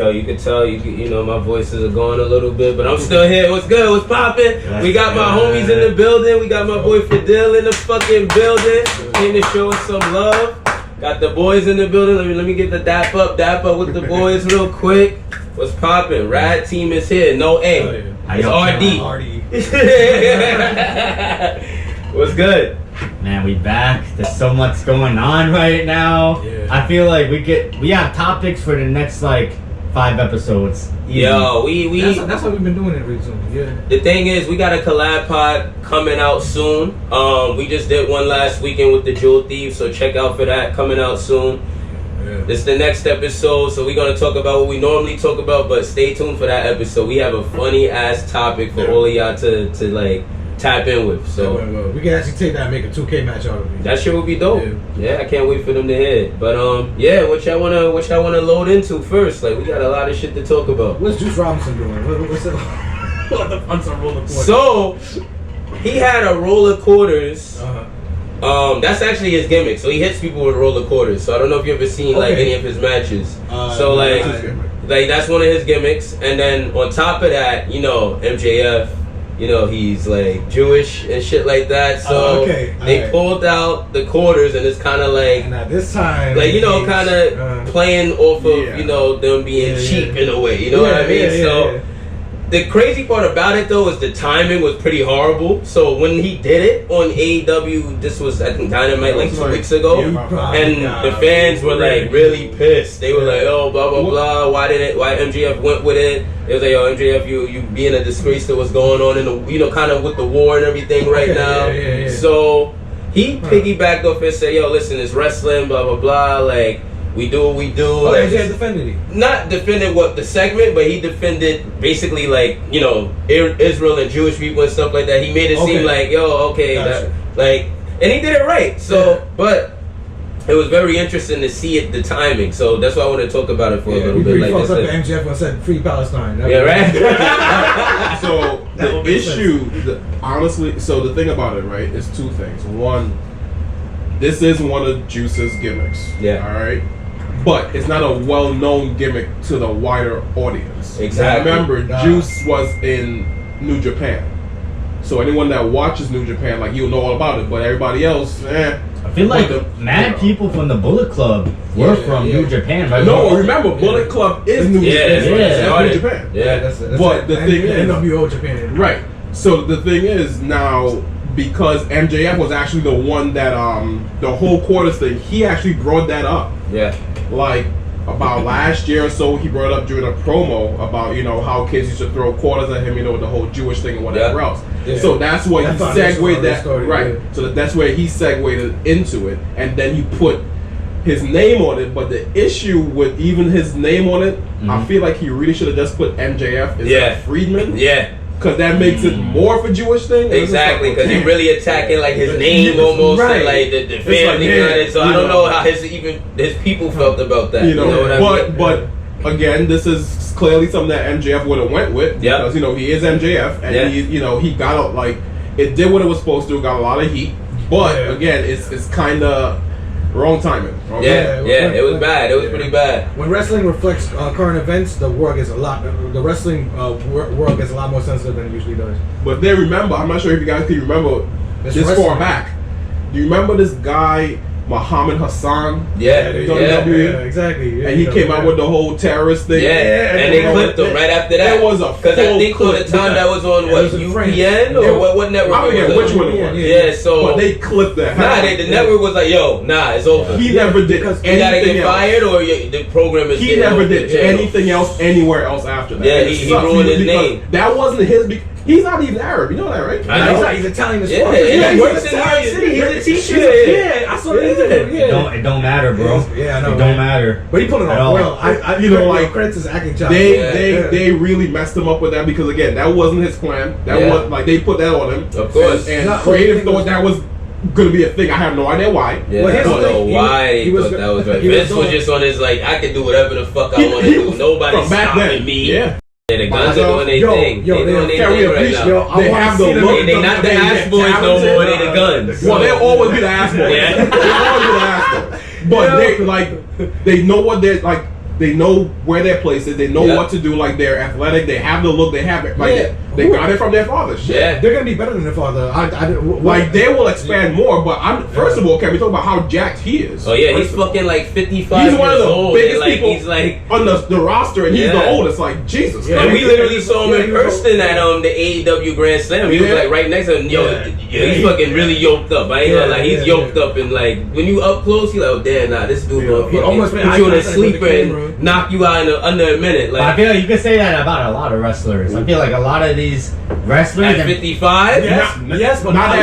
Yo, you can tell, you know, my voices are going a little bit, but I'm still here. What's good? What's poppin'? We got my homies in the building. We got my boy Fedil in the fucking building. Came to show us some love. Got the boys in the building. Let me get the dap up with the boys real quick. What's poppin'? RAD team is here. No A. It's RD. What's good? Man, we back. There's so much going on right now. Yeah. I feel like we have topics for the next like 5 episodes. Easy. Yo, that's what we've been doing it recently. Yeah. The thing is, we got a collab pod coming out soon. We just did one last weekend with the Jewel Thieves, so check out for that coming out soon. Yeah. This is the next episode, so we're gonna talk about what we normally talk about, but stay tuned for that episode. We have a funny ass topic for all of y'all to like tap in with. So we can actually take that and make a 2K match out of it. That shit would be dope. Yeah, I can't wait for them to hit. But yeah, what y'all wanna load into first? Like, we got a lot of shit to talk about. What's Juice Robinson doing? What's it? What the fuck's a roller quarters? So he had a roller quarters. That's actually his gimmick. So he hits people with roller quarters. So I don't know if you ever seen like any of his matches. So like that's one of his gimmicks. And then on top of that, you know, MJF. You know, he's like Jewish and shit like that. So they pulled out the quarters, and it's kind of like, and at this time, like, you know, kind of playing off of you know, them being cheap in a way. You know what I mean? So the crazy part about it though is the timing was pretty horrible. So when he did it on AEW, this was I think Dynamite like 2 weeks ago, and the fans were like really pissed. They were like, oh, blah blah blah. Why MJF went with it? It was like, yo, MJF, you being a disgrace to what's going on in the, you know, kind of with the war and everything right now. So he piggybacked off and said, yo, listen, it's wrestling, blah blah blah. Like, we do what we do. Oh, like, MJF defended it. Not defended what the segment, but he defended basically like, you know, Israel and Jewish people and stuff like that. He made it seem like, yo, that, like, and he did it right. So, but it was very interesting to see it, the timing. So that's why I want to talk about it for a little bit. Like fucked up MJF and said free Palestine. Right. So the issue, honestly, so the thing about it, right, is 2 things. One, this is one of Juice's gimmicks. Yeah. All right. But it's not a well-known gimmick to the wider audience. Exactly. Remember, Juice was in New Japan. So anyone that watches New Japan, like, you'll know all about it. But everybody else, I feel like mad people from the Bullet Club were from New Japan, right? No, remember, Bullet Club is New Japan. New Japan. But the thing is, NWO Japan. Right. So the thing is now, because MJF was actually the one that the whole quarters thing, he actually brought that up. Yeah. Like about last year or so, he brought it up during a promo about, you know, how kids used to throw quarters at him, you know, with the whole Jewish thing and whatever else. Yeah. So that's why he segued that story, right. Yeah. So that's where he segued into it, and then he put his name on it. But the issue with even his name on it, I feel like he really should have just put MJF instead of Friedman. Yeah. Because that makes it more for Jewish thing. Exactly, because he's really attacking like his name almost, and like the family kind of. So I don't know how his people felt about that. You know what I mean? But again, this is clearly something that MJF would have went with. Yeah. Because, you know, he is MJF, and he, you know, he got like, it did what it was supposed to. Got a lot of heat, but again, it's kind of wrong timing. It was bad. It was pretty bad. When wrestling reflects current events, the world gets a lot. The wrestling world gets a lot more sensitive than it usually does. But then remember, I'm not sure if you guys can remember this far back. Do you remember this guy Muhammad Hassan? Yeah, exactly. Yeah, and he came out with the whole terrorist thing. Yeah, and they clipped him right after that. It was a because I think for the time that was on what UPN or what network? I forget which one it was. Yeah, so but they clipped that. The network was like, "Yo, it's over." He never did anything. You gotta get fired, or the program is. He never did anything else anywhere else after that. Yeah, he ruined his name. That wasn't his. He's not even Arab. You know that, right? I know. He's Italian as fuck. Yeah, he works in New York City. He's a teacher. Yeah, I saw the interview. It don't matter, bro. Yeah, I know. It don't matter. But he put it on well. I you know, like credits his acting job. They really messed him up with that because again, that wasn't his plan. That was like they put that on him. Of course. And creative thought that was gonna be a thing. I have no idea why. Yeah, I don't know why he thought that was right. Vince was just on his like, I can do whatever the fuck I want to do. Nobody's stopping me. Yeah. The guns are doing their thing. They doing their thing right now. They have the look. They not the ass boys no more. They the guns. Well, they'll always be the ass boys. They'll always be the ass boys. But they like, they know what they're like. They know where their place is. They know what to do. Like they're athletic. They have the look. They have it. Like they got it from their father. Shit. Yeah, they're gonna be better than their father. Like they will expand more. But first of all, can we talk about how jacked he is? Oh yeah, he's fucking like 55. He's one of the biggest like, people. He's like on the roster, and he's the oldest. Like Jesus. And we literally saw him in person at the AEW Grand Slam. He was like right next to him. He's fucking really yoked up. I ain't gonna lie, he's yoked up, and like when you up close, you're like, oh damn, nah, this dude gonna almost put you in a sleeper and knock you out in under a minute. Like I feel like you can say that about a lot of wrestlers. I feel like a lot of these wrestlers at 55. Yes, but not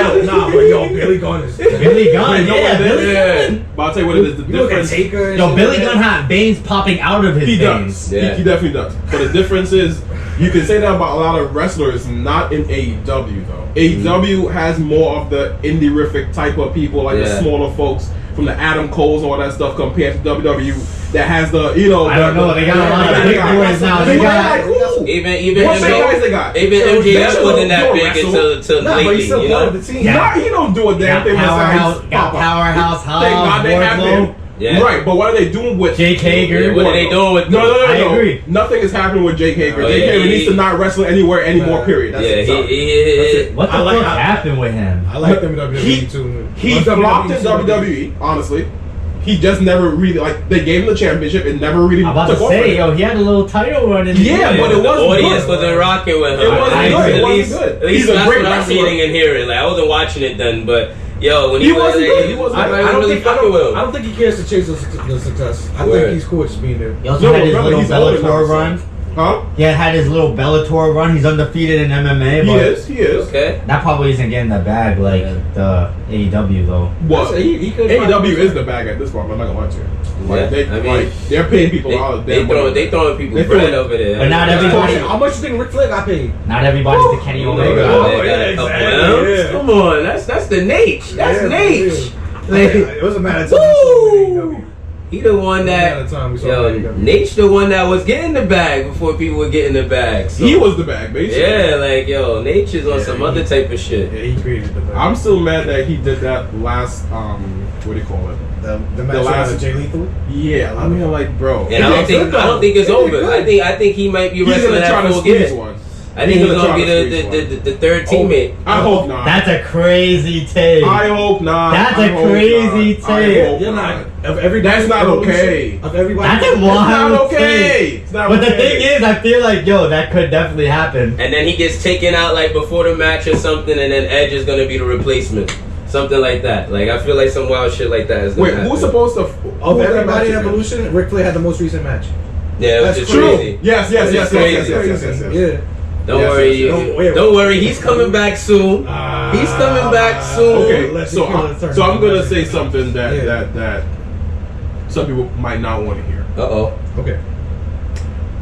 but yo, Billy Gunn is Billy Gunn. Billy Gunn. But I'll tell you what it is. The difference. Yo, Billy Gunn had veins popping out of his veins. Does. He definitely does. But the difference is, you can say that about a lot of wrestlers, not in AEW though. AEW has more of the indie-rific type of people, like the smaller folks from the Adam Coles and all that stuff, compared to WWE. That has the, you know, I don't know. They got a lot of big boys now. They got even what guys they got? Even MJF wasn't that big until lately. But he's still part of the team. He don't do a damn thing besides Powerhouse Hobbs. Thank God they have him. Yeah. Right, but what are they doing with Jake Hager? Yeah, what are they doing with No. I agree. Nothing is happening with Jake Hager. Jake Hager needs to not wrestle anywhere anymore, period. That's it. What the fuck happened with him? I like them in WWE too. He flopped in WWE, honestly. He just never really, like, they gave him the championship and never really I'm about to say, he had a little title run in the but it wasn't the audience wasn't rocking with him. It wasn't good. At least that's what I'm reading and hearing. Like, I wasn't watching it then, but yo, when he wasn't good. I don't think he cares to chase the success. I think he's cool just being there. He also had his little Bellator run. Huh? He had his little Bellator run. He's undefeated in MMA. He is. Okay. That probably isn't getting the bag like the AEW though. What? AEW is the bag at this point. I'm not gonna lie to you. They're paying people out. They throwing people bread over there. But not everybody. How much you think Ric Flair got paid? Not everybody's the Kenny Omega. Come on, that's the Nate. That's Nate. It was a matter of time. He the one that Nate's the one that was getting the bag before people were getting the bag. So. He was the bag, basically. Yeah, like Nate is on some other type of shit. Yeah, he created the bag. I'm still mad that he did that last what do you call it? The match last Jay Lethal? Yeah, I mean, like, bro. And I don't think it's over. I think he might be wrestling that full again. I think he's gonna be the third teammate. I hope not. That's a crazy take. I hope not. That's a crazy take. That's not okay. Of everybody, that's a wild not okay. But the thing is, I feel like that could definitely happen. And then he gets taken out like before the match or something, and then Edge is gonna be the replacement. Something like that. Like I feel like some wild shit like that is gonna happen. Who's supposed to? Of everybody in Evolution, Ric Flair had the most recent match. Yeah, that's crazy. Yes. Yeah. Don't worry. He's coming back soon. He's coming back soon. Okay, so I'm gonna say something that some people might not want to hear. Okay.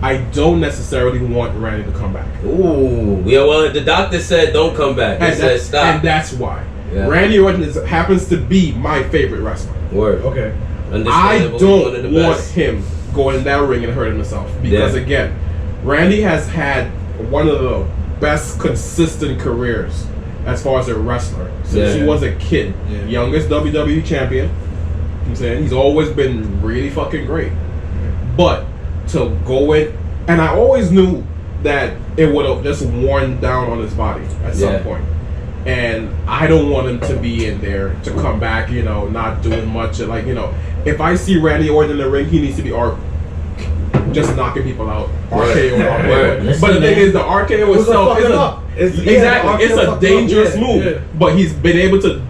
I don't necessarily want Randy to come back. Ooh. Yeah. Well, the doctor said don't come back. He said stop. And that's why. Yeah. Randy Orton happens to be my favorite wrestler. Word. Okay. I don't want him going in that ring and hurting himself because again, Randy has had one of the best consistent careers as far as a wrestler since he was a kid. Youngest WWE champion. You know what I'm saying, he's always been really fucking great. But to go in, and I always knew that it would have just worn down on his body at some point. And I don't want him to be in there to come back, not doing much. Like, if I see Randy Orton in the ring, he needs to be just knocking people out. RKO. But the thing is, the RKO itself is it's a dangerous move. Yeah. But he's been able to,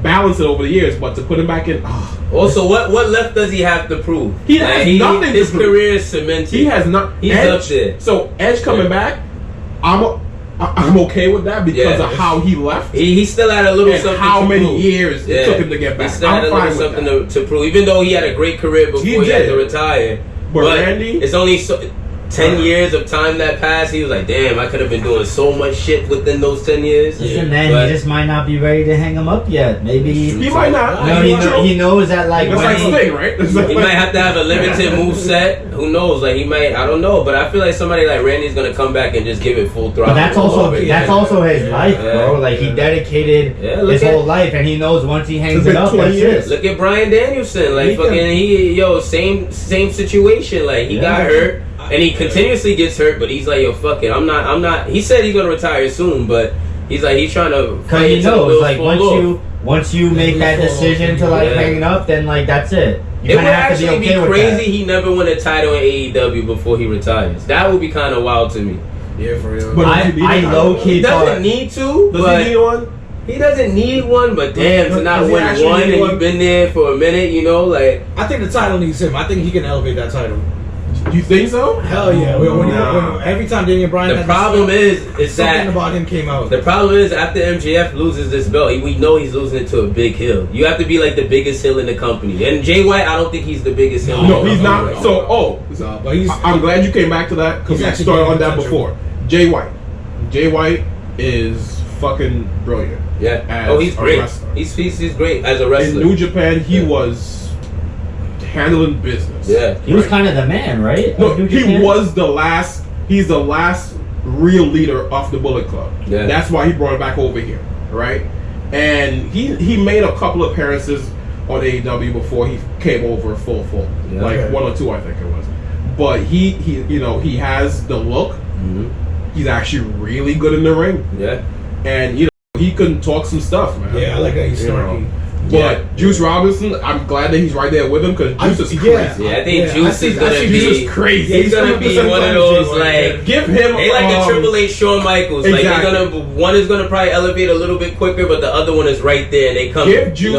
balance it over the years. But to put him back in. Also, what left does he have to prove? He has nothing. His career is cemented. He has not. He's Edge, up there. So Edge coming back, I'm okay with that because of how he left. He still had a little something how to many prove. years it took him to get back. He still had a little something to prove, even though he had a great career before he had to retire. But Randy, it's only so. 10 years of time that passed, he was like, damn, I could have been doing so much shit within those 10 years. Listen, man, he just might not be ready to hang him up yet. Maybe he might not. No, he knows that like it's like Sting, right? He might have to have a limited move set. Who knows? Like he might, I don't know. But I feel like somebody like Randy's gonna come back and just give it full throttle. But that's also his life, bro. Like he dedicated his whole life, and he knows once he hangs it up, that's it. Look at Bryan Danielson. Like same situation. Like he got hurt. And he continuously gets hurt, but he's like, yo, fuck it. I'm not. He said he's gonna retire soon, but he's like, he's trying to. Cause he knows, like, once you make that decision to like hang it up, then like that's it. It would actually be crazy. He never won a title in AEW before he retires. That would be kind of wild to me. Yeah, for real. But I low key he doesn't need to. Does he need one? He doesn't need one, but damn, to not win one and you've been there for a minute, you know, like. I think the title needs him. I think he can elevate that title. You think so? Hell yeah! When every time Daniel Bryan, the problem is something that about him came out. The problem is after MJF loses this belt, we know he's losing it to a big heel. You have to be like the biggest heel in the company. And Jay White, I don't think he's the biggest heel. No, he's not. But I'm glad you came back to that because we started on that before. Jay White is fucking brilliant. Yeah. He's great. He's great as a wrestler. In New Japan, he was handling business. Yeah, he was kind of the man, right? No, he was the last. He's the last real leader of the Bullet Club. Yeah, that's why he brought it back over here, right? And he made a couple of appearances on AEW before he came over full, like 1 or 2, I think it was. But he has the look. Mm-hmm. He's actually really good in the ring. Yeah, and he can talk some stuff, man. Yeah, I like that he's snarky. But Juice Robinson, I'm glad that he's right there with him because Juice is crazy. Yeah, I think Juice is gonna be. Juice is crazy. He's gonna be one of those like give him. They like the Triple H Shawn Michaels. Exactly. Like one is gonna probably elevate a little bit quicker, but the other one is right there and they come. Give Juice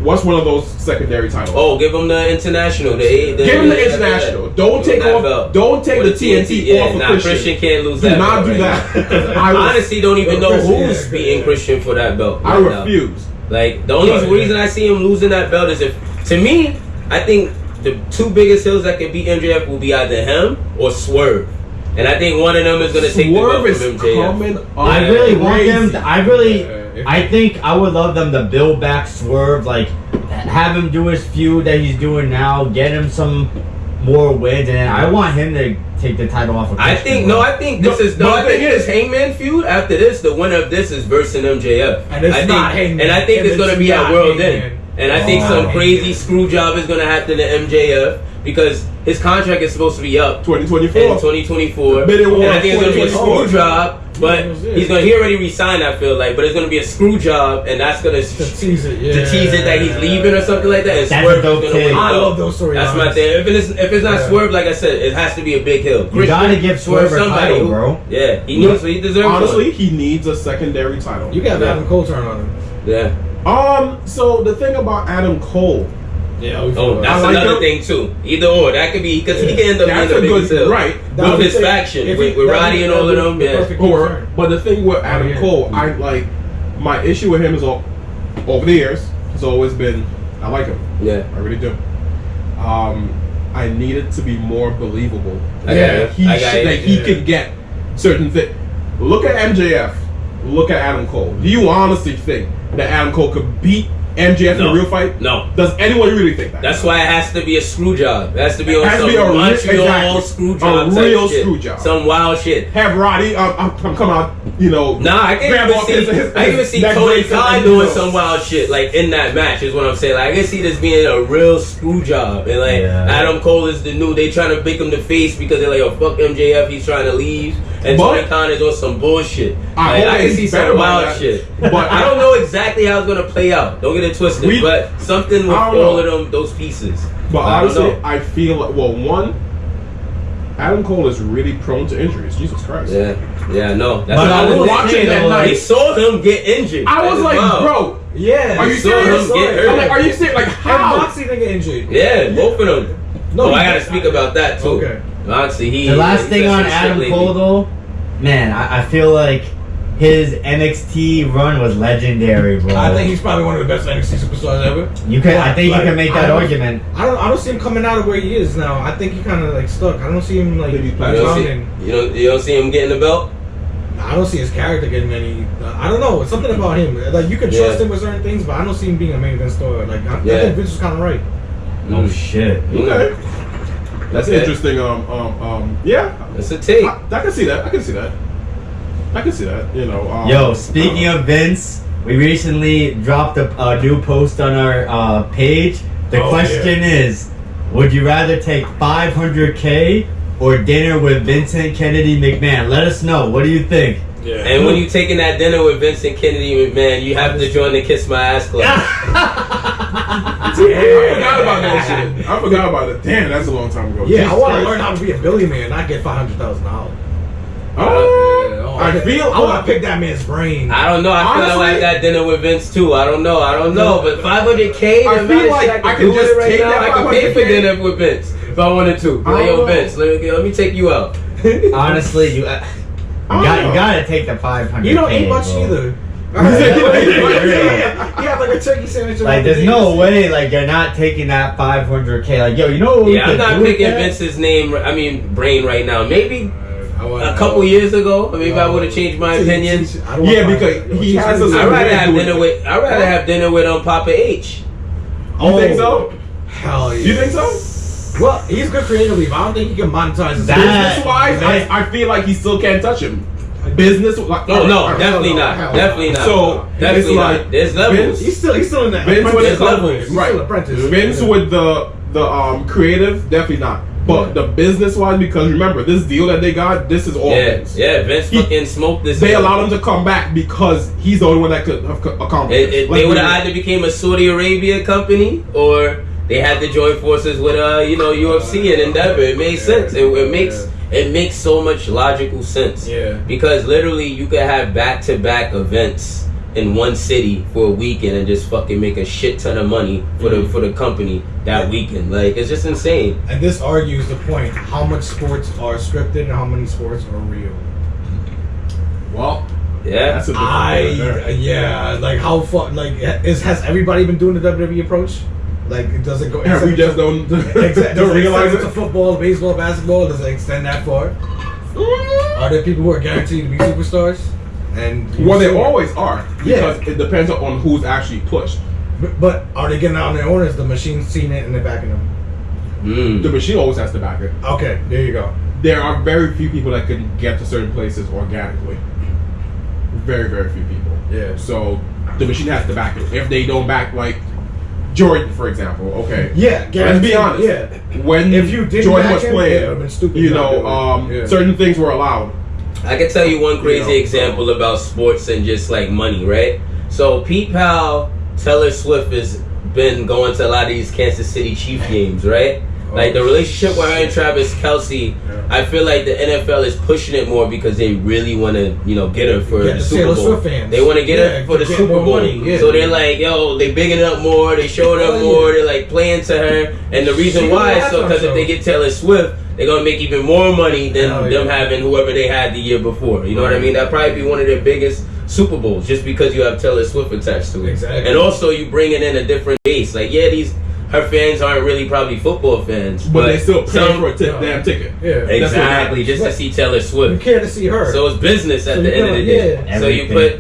what's one of those secondary titles? Oh, give him the international. Give him the international. Don't take off. Don't take the TNT off of Christian. Christian can't lose that. Do not do that. I honestly don't even know who's beating Christian for that belt. I refuse. Like the only reason I see him losing that belt is if, to me, I think the two biggest heels that can beat MJF will be either him or Swerve, and I think one of them is gonna take the belt from MJF. I really want them. I think I would love them to build back Swerve, like have him do his feud that he's doing now, get him some more wins, and I want him to take the title off of Christian. I think this Hangman feud, after this, the winner of this is versus MJF. And I think it's gonna be at World End. And I think some crazy screw job is gonna happen to MJF because his contract is supposed to be up 2024. In 2024. And I think it's gonna be a screw job. But he already resigned, I feel like, but it's gonna be a screw job, and that's gonna tease it that he's leaving or something like that. And that's Swerve is gonna win. I love those stories. That's my thing. If it's not Swerve, like I said, it has to be a big hill. You gotta give Swerve a title, bro. Yeah, he needs. He deserves. Honestly, he needs a secondary title. You got Adam Cole turn on him. Yeah. So the thing about Adam Cole. Yeah, that's another thing too. Either or, that could be because he can end up being the biggest hill, right? With his faction, with Roddy and all of them. Yeah. But the thing with Adam Cole, I like my issue with him is over the years. It's always been I like him. Yeah, I really do. I need it to be more believable. That he could get certain things. Look at MJF. Look at Adam Cole. Do you honestly think that Adam Cole could beat MJF in a real fight? No. Does anyone really think that? That's why it has to be a screw job. It has to be on some Montreal screw job. A real screw job. Some wild shit. Have Roddy come out, Nah, I can even see Tony Khan doing some wild shit like in that match is what I'm saying. Like I can see this being a real screw job. And like Adam Cole is the new, they trying to make him the face because they're like, oh fuck MJF, he's trying to leave. And Tony Khan is on some bullshit. I can see some wild shit. But I don't know exactly how it's gonna play out. Don't get it twisted. But something with all of them, those pieces. But honestly, I feel like, one, Adam Cole is really prone to injuries. Jesus Christ. Yeah, no. But I was watching that night. We saw him get injured. I was like, bro. Yeah. Are you serious? I'm like, are you serious? Like, how? And Moxie didn't get injured. Yeah, both of them. No, I gotta speak about that too. Okay. Moxie, the last thing on Adam Cole though, man, I feel like his NXT run was legendary, bro. I think he's probably one of the best NXT superstars ever. I think you can make that argument. I don't see him coming out of where he is now. I think he kind of like stuck. I don't see him like you don't see him getting the belt. I don't see his character getting any. I don't know. It's something about him. Like you can trust him with certain things, but I don't see him being a main event star. Like I think Vince was kind of right. Oh shit. Okay. That's interesting. Yeah. That's a take. I can see that. I can see that. You know. Yo, speaking of Vince, we recently dropped a new post on our page. The question is, would you rather take $500K or dinner with Vincent Kennedy McMahon? Let us know. What do you think? Yeah. And when you taking that dinner with Vincent Kennedy McMahon, you have to join the Kiss My Ass Club. I forgot about that shit. I forgot about it. Damn, that's a long time ago. Yeah, I want to learn how to be a billionaire and not get $500,000. I want to pick that man's brain. I don't know. I feel like that dinner with Vince too. I don't know. But $500K. I feel like I can just take that. I can pay for dinner with Vince if I wanted to. Like, yo, Vince, let me take you out. Honestly, you gotta take the $500K. You don't eat much either. He had like a turkey sandwich. Like, there's no way, like, you're not taking that $500K. Like, yo, you know what? I'm not picking Vince's brain right now. Maybe a couple years ago, maybe I would have changed my opinion. Because he has. I'd rather have dinner with Papa H. You think so? Hell yeah. You think so? Well, he's good creatively, but I don't think he can monetize his business wise. I feel like he still can't touch him. Business, like definitely not. So definitely not. There's levels. He's still in that. Vince with the levels, right? Apprentice. Vince with the creative, definitely not. But the business wise, because remember this deal that they got, this is all Vince. Yeah, Vince fucking smoked this. They allowed him to come back because he's the only one that could have accomplished it. They would have either became a Saudi Arabia company or they had to join forces with UFC and Endeavor. It made sense. It makes so much logical sense. Yeah. Because literally you could have back-to-back events in one city for a weekend and just fucking make a shit ton of money for the company that weekend. Like, it's just insane. And this argues the point: how much sports are scripted and how many sports are real. Well, yeah, that's a like how far? Like, has everybody been doing the WWE approach? Like, does it go? Yeah, we just don't realize it's a football, baseball, basketball. Does it extend that far? Are there people who are guaranteed to be superstars? And they always are, because it depends on who's actually pushed. But are they getting out on their own? Is the machine seeing it and they're backing them? The machine always has to back it. Okay, there you go. There are very few people that can get to certain places organically. Very, very few people. Yeah. So the machine has to back it. If they don't back, like Jordan, for example, okay. Yeah, let's be honest. Yeah. When Jordan was playing, stupid, certain things were allowed. I can tell you one crazy example about sports and just like money, right? So Pete Powell, Taylor Swift has been going to a lot of these Kansas City Chiefs games, right? Like the relationship with her and Travis Kelce, I feel like the NFL is pushing it more because they really want to, get her for the Super Bowl. They want to get her for the Super Bowl. So they're like, yo, they bigging it up more, they showing up more, they're like playing to her. And the reason why is because if they get Taylor Swift, they're gonna make even more money than them having whoever they had the year before. You know what I mean? That'd probably be one of their biggest Super Bowls just because you have Taylor Swift attached to it. Exactly. And also you bringing in a different base. Like, her fans aren't really probably football fans, but they still pay for a damn ticket. Yeah, exactly. Just to see Taylor Swift. You care to see her. So it's business at the end of the day. Yeah. So you put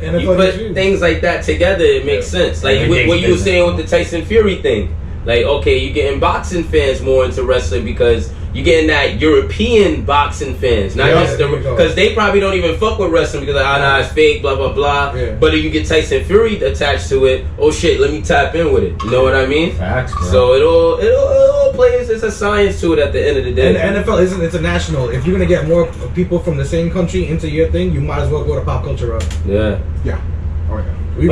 things like that together. It makes sense. Like what you were saying with the Tyson Fury thing. Like, okay, you're getting boxing fans more into wrestling because you're getting that European boxing fans, not just because they probably don't even fuck with wrestling because it's fake, blah blah blah. Yeah. But if you get Tyson Fury attached to it, oh shit, let me tap in with it. You know what I mean? Facts, bro. So it all plays. It's a science to it at the end of the day. And the NFL isn't international. If you're gonna get more people from the same country into your thing, you might as well go to Pop Culture Road. Yeah. Oh yeah. We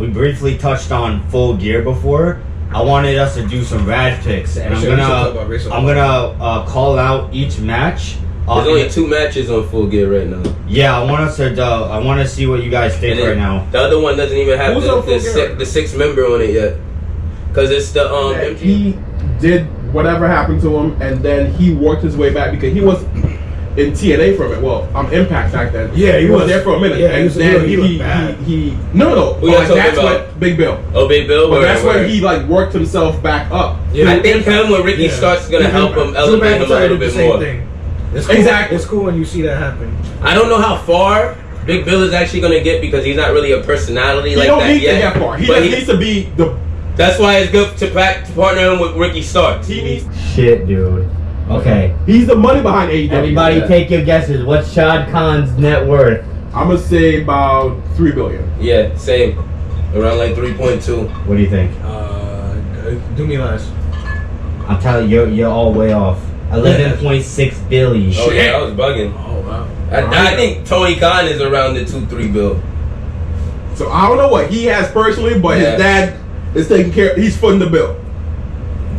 briefly touched on Full Gear before. I wanted us to do some RAD picks, and I'm gonna call out each match. There's only 2 matches on Full Gear right now. Yeah, I want to see what you guys think right now. The other one doesn't even have the 6th member on it yet, because it's the he did whatever happened to him, and then he worked his way back because he was in TNA for a minute. Well, Impact back then. Yeah, he was there for a minute. Yeah, and then he no. That's what Big Bill. Oh, Big Bill. But that's when he like worked himself back up. Yeah. I think him with Ricky Starks gonna help him elevate him a little bit more. It's cool. Exactly. It's cool when you see that happen. I don't know how far Big Bill is actually gonna get because he's not really a personality like that yet. He don't need to get far. He just needs to be the. That's why it's good to partner him with Ricky Starks. He needs shit, dude. Okay. He's the money behind AEW. Everybody take your guesses. What's Shad Khan's net worth? I'm gonna say about $3 billion. Yeah, same. Around like 3.2. What do you think? Do me last. I'm telling you, you're all way off. 11.6 billion. Oh yeah, I was bugging. Oh wow. I think Tony Khan is around the 2-3 bill. So I don't know what he has personally, but his dad is taking care. He's footing the bill.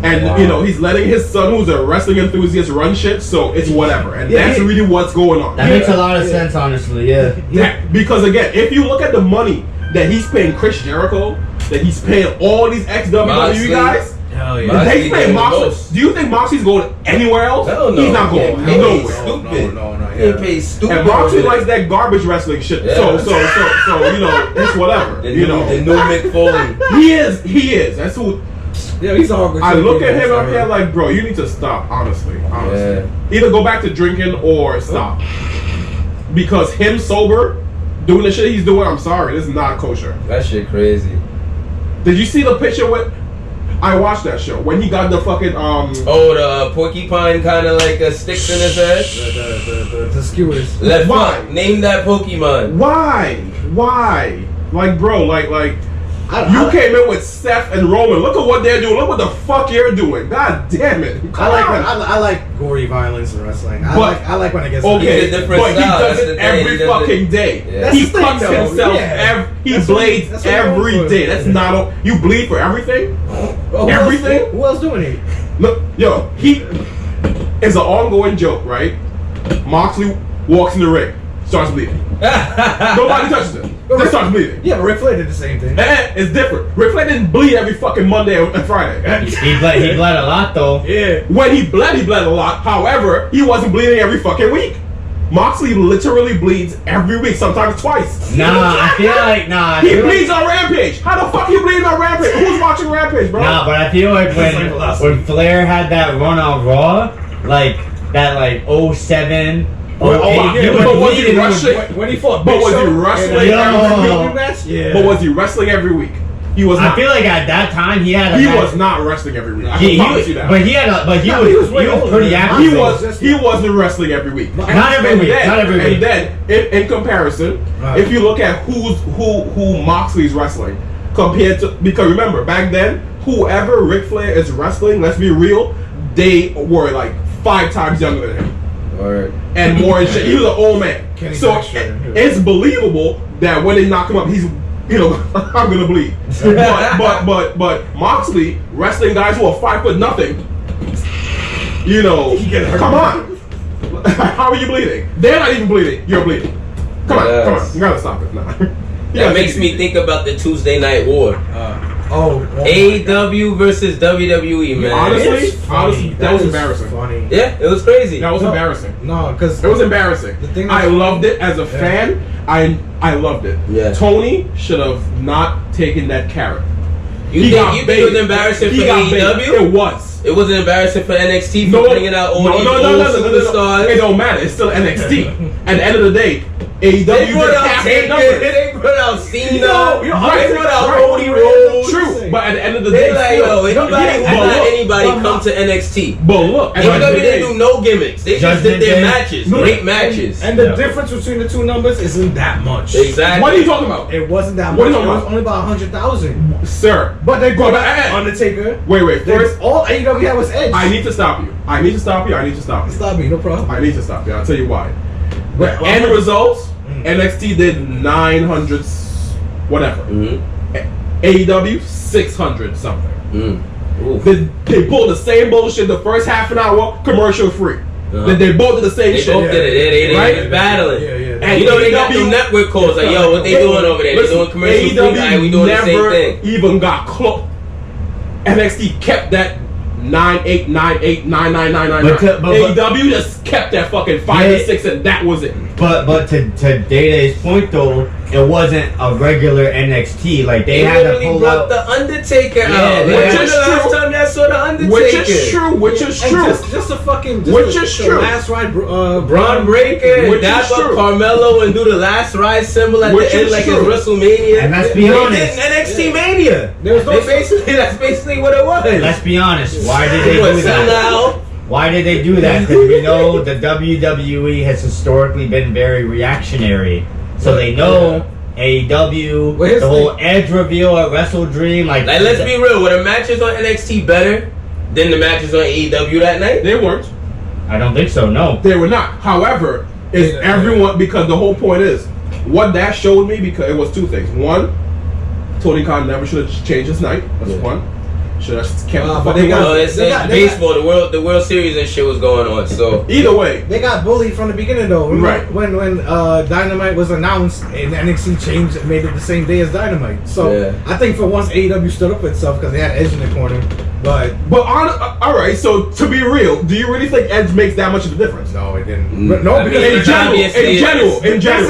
And you know, he's letting his son, who's a wrestling enthusiast, run shit. So it's whatever, and that's really what's going on. That makes a lot of sense, honestly. Yeah. Because again, if you look at the money that he's paying Chris Jericho, that he's paying all these XWW guys, hell yeah. He's paying Moxley. Do you think Moxley's going anywhere else? Hell no. He's not going nowhere. Stupid. No. He pays stupid. And Moxley likes that garbage wrestling shit. Yeah. So you know, it's whatever. The new Mick Foley. He is. That's who. Yeah, he's all. I look at him up here like, bro, you need to stop. Honestly. Yeah. Either go back to drinking or stop. Because him sober, doing the shit he's doing, I'm sorry, this is not kosher. That shit crazy. Did you see the picture with? I watched that show when he got the fucking the porcupine kind of like sticks in his head. The skewers. Why? Name that Pokemon. Why? Like, bro, like. You came in with Seth and Roman. Look at what they're doing. Look what the fuck you're doing. God damn it. I like gory violence in wrestling. I like when it gets okay, but he does it every fucking day. Yeah. He fucks himself. He blades every day. That's not. You bleed for everything. Everything. Who else doing it? Look, yo, he is an ongoing joke, right? Moxley walks in the ring, starts bleeding. Nobody touches him. Just starts bleeding. Yeah, but Ric Flair did the same thing. It's different. Ric Flair didn't bleed every fucking Monday and Friday. He bled a lot though. Yeah. When he bled a lot. However, he wasn't bleeding every fucking week. Moxley literally bleeds every week, sometimes twice. I feel like he bleeds on Rampage. How the fuck you bleeding on Rampage? Who's watching Rampage, bro? But I feel like when Flair had that run on Raw, like that 07. Was he wrestling? When he fought But was he wrestling every week? Yeah. But was he wrestling every week? He was not. I feel like at that time he had. He was not wrestling every week. I can promise you that. But he was pretty active. He wasn't wrestling every week. Not every week. And then, in comparison, if you look at who Moxley's wrestling compared to, because remember back then, whoever Ric Flair is wrestling, let's be real, they were like 5 times younger than him. And more and shit. He was an old man. So it's believable that when they knock him up, he's, I'm gonna bleed. but Moxley wrestling guys who are 5 foot nothing. Come on. How are you bleeding? They're not even bleeding. You're bleeding. Come on. You gotta stop it now. That makes me think about the Tuesday Night War. AEW versus WWE, man. Honestly, that was embarrassing. Funny. Yeah, it was crazy. That was embarrassing. No, because it was embarrassing. The thing I loved it as a fan. I loved it. Yeah. Tony should have not taken that carrot. You think it was embarrassing for AEW? It was. It wasn't embarrassing for NXT for bringing out all these old superstars. It don't matter. It's still NXT. At the end of the day, AEW they brought out Taker, they brought out Cena, they brought out Cody Rhodes. True, but at the end of the day, anybody come to NXT. But look, AEW didn't do no gimmicks. They just did their matches, great matches. And the difference between the two numbers isn't that much. Exactly. What are you talking about? It wasn't that much. It was only about 100,000. Sir. But they brought Undertaker. Wait. First, all AEW had was Edge. I need to stop you. Stop me, no problem. I need to stop you. I'll tell you why. End results, NXT did 900 whatever. AEW 600 something. They pulled the same bullshit the first half an hour, commercial free. They both did the same shit. They both did it. They was battling. Yeah. And they got through network calls like, yo, what they doing over there? They doing commercial free. We doing the same thing. Even got close. NXT kept that 989899999. AEW just kept that fucking 5 and 6, and that was it. But to Day-Day's point though, it wasn't a regular NXT. Like they had to pull out the Undertaker out. Which is the last time y'all saw the Undertaker? Which is true. Just a fucking. Which is true. Last ride, Braun Breaker, dap up Carmelo and do the last ride symbol at the end like it's WrestleMania. And let's be honest, NXT Mania. That's basically what it was. Let's be honest. Why did they do that? Why did they do that? Because we know the WWE has historically been very reactionary. So they know AEW, the whole Edge reveal at Wrestle Dream. Like let's be real. Were the matches on NXT better than the matches on AEW that night? They weren't. I don't think so, no. They were not. However, is everyone, because the whole point is, what that showed me, because it was two things. One, Tony Khan never should have changed his night. That's one. Should have kept the fucking baseball. The World Series and shit was going on. So either way, they got bullied from the beginning though. Right. When Dynamite was announced and NXT changed, it made it the same day as Dynamite. So I think for once AEW stood up for itself because they had Edge in the corner. But all right. So to be real, do you really think Edge makes that much of a difference? No, it didn't. No, because in general,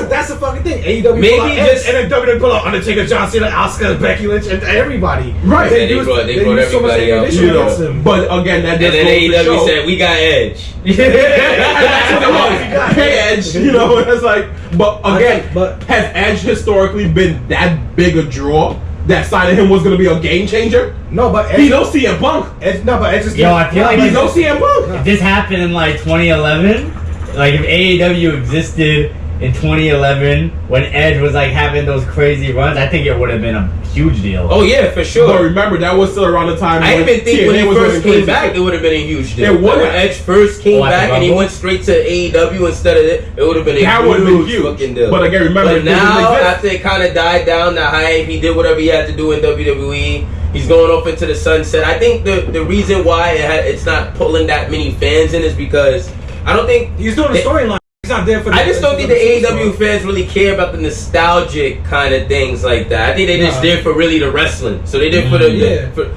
that's the fucking thing. AEW maybe just and then WWE pull out Undertaker, John Cena, Oscar, Becky Lynch, and everybody. Right. They brought everybody out. You know, but again, that and then AEW said we got Edge. That's what it was. Hey Edge, you know, it's like. But again, has Edge historically been that big a draw that signing him was going to be a game changer? No, but Edge, he knows CM Punk. Edge just I feel like he knows CM Punk. If this happened in like 2011, like if AEW existed in 2011 when Edge was like having those crazy runs, I think it would have been a huge deal. Oh yeah, for sure. But remember, that was still around the time. I even think when he first came back, it would have been a huge deal. It would. When Edge first came back and he went straight to AEW instead of it would have been a huge fucking deal. But again, remember, but now after it kind of died down, the hype, he did whatever he had to do in WWE. He's going off into the sunset. I think the reason why it's not pulling that many fans in is because I don't think he's doing the storyline. Not there for I just don't think the AEW fans really care about the nostalgic kind of things like that. I think they just there for really the wrestling. So they did for the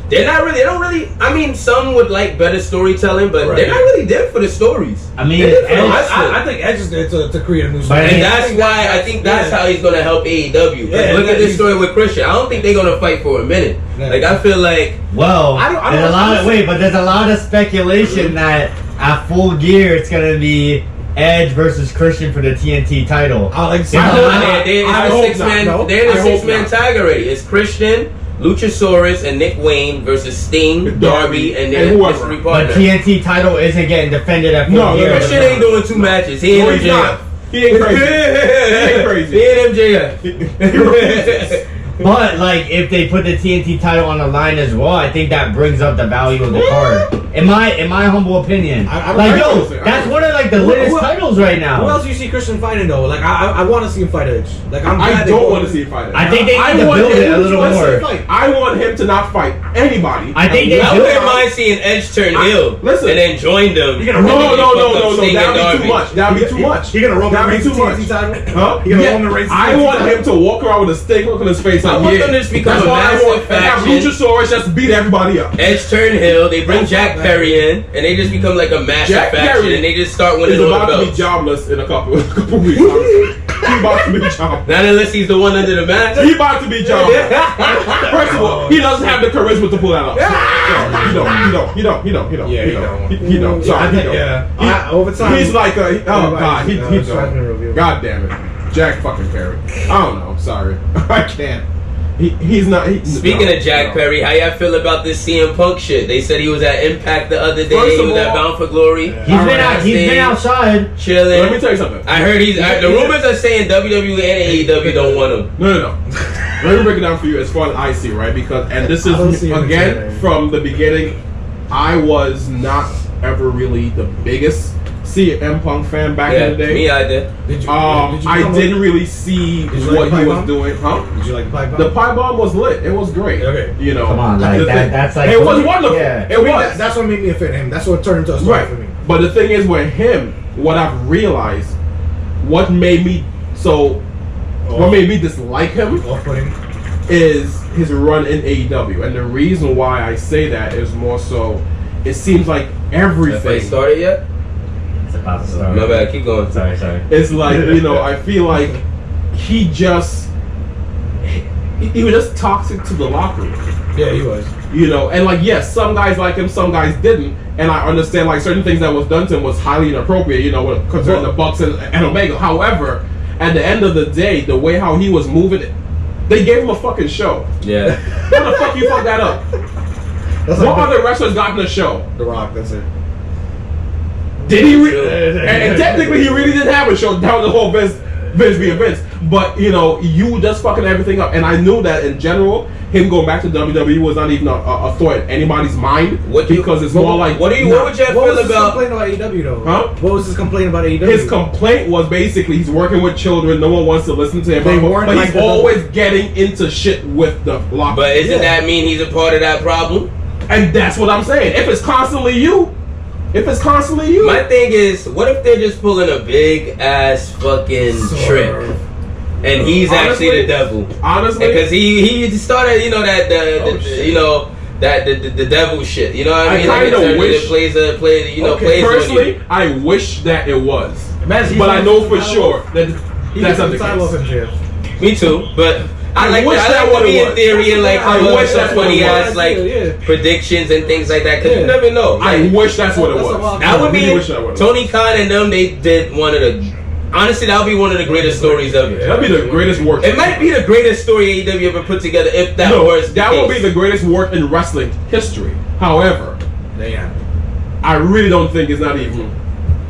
they're not really. They don't really. I mean, some would like better storytelling, but they're not really there for the stories. I mean, I think Edge is there to create a new story, and that's why I think that's how he's gonna help AEW. Look at this story with Christian. I don't think they're gonna fight for a minute. Like I feel like there's a lot of speculation that at Full Gear it's gonna be Edge versus Christian for the TNT title. They're the six-man tag already. It's Christian, Luchasaurus, and Nick Wayne versus Sting, Darby, and their mystery partner. But TNT title isn't getting defended at Full Gear. Christian ain't doing two matches. He ain't MJF. He ain't crazy. He ain't MJF. But like, if they put the TNT title on the line as well, I think that brings up the value of the card. In my humble opinion, that's one of like the latest titles right now. Who else do you see Christian fighting though? Like I want to see him fight Edge. Like I don't want to see him fight Edge. I think they need to build it a little more. I want him to not fight anybody. I think I wouldn't mind seeing Edge turn heel and then join them. No. That'd be too much. That'd be too much. He gonna roll the TNT title? Huh? He gonna roll the Reigns? I want him to walk around with a steak look on his face. I want them to just become a massive faction. Luchasaurus just beat everybody up. Edge turn heel. They bring Jack Perry in, and they just become like a massive faction, and they just start winning all the belts. He's about to be jobless in a couple weeks. He's about to be jobless. Not unless he's the one under the mask. He's about to be jobless. First of all, he doesn't have the charisma to pull that off. He don't. Sorry, over time, he's like a God. God damn it. Jack fucking Perry. I don't know. Sorry. I can't. He's not. Speaking of Jack Perry, how y'all feel about this CM Punk shit? They said he was at Impact the other day. He was at Bound for Glory. He's been outside chilling. Let me tell you something. I heard the rumors are saying WWE and AEW don't want him. No. Let me break it down for you as far as I see, right? Because this is again from the beginning. I was not ever really the biggest CM Punk fan back in the day. Me, I did. I didn't really see what he was doing. Huh? Did you like the pipe bomb? The pipe bomb was lit. It was great. Okay. You know, come on, like that's like it was wonderful. Yeah. It was. That's what made me a fan of him. That's what turned into a story for me. But the thing is, with him, what I've realized, what made me dislike him, is his run in AEW, and the reason why I say that is more so it seems like everything. Have they started yet? It's about to start. My bad. Keep going. Sorry. It's like, I feel like he was just toxic to the locker room. Yeah, he was. And like, yes, some guys like him, some guys didn't, and I understand like certain things that was done to him was highly inappropriate. Concerning the Bucks and Omega. However, at the end of the day, the way how he was moving, they gave him a fucking show. Yeah. How the fuck you fuck that up? What other wrestlers got in the show? The Rock. That's it. Did he? And technically, he really didn't have a show. That was the whole Vince being Vince. But you just fucking everything up. And I knew that in general, him going back to WWE was not even a thought in anybody's mind. Because it's more like, what would you feel about? What was his complaint about AEW though? Huh? What was his complaint about AEW? His complaint was basically he's working with children. No one wants to listen to him. But he's always getting into shit with the locker. But isn't that mean he's a part of that problem? And that's what I'm saying. If it's constantly you. My thing is, what if they're just pulling a big ass fucking trick, and he's actually the devil? Honestly, because he started, the devil shit. You know what I mean? I kind of wish plays personally. I wish that it was, but I know for sure that's not the case. Me too, but. I like that in theory and like I wish that's what it was. Predictions and things like that because you never know. I wish that's what it was. That would be Tony Khan and them. They did one of the. Honestly, that would be one of the greatest stories ever. That'd be the greatest work. It might be the greatest story AEW ever put together. If that was that would be the greatest work in wrestling history. However, I really don't think it's not even.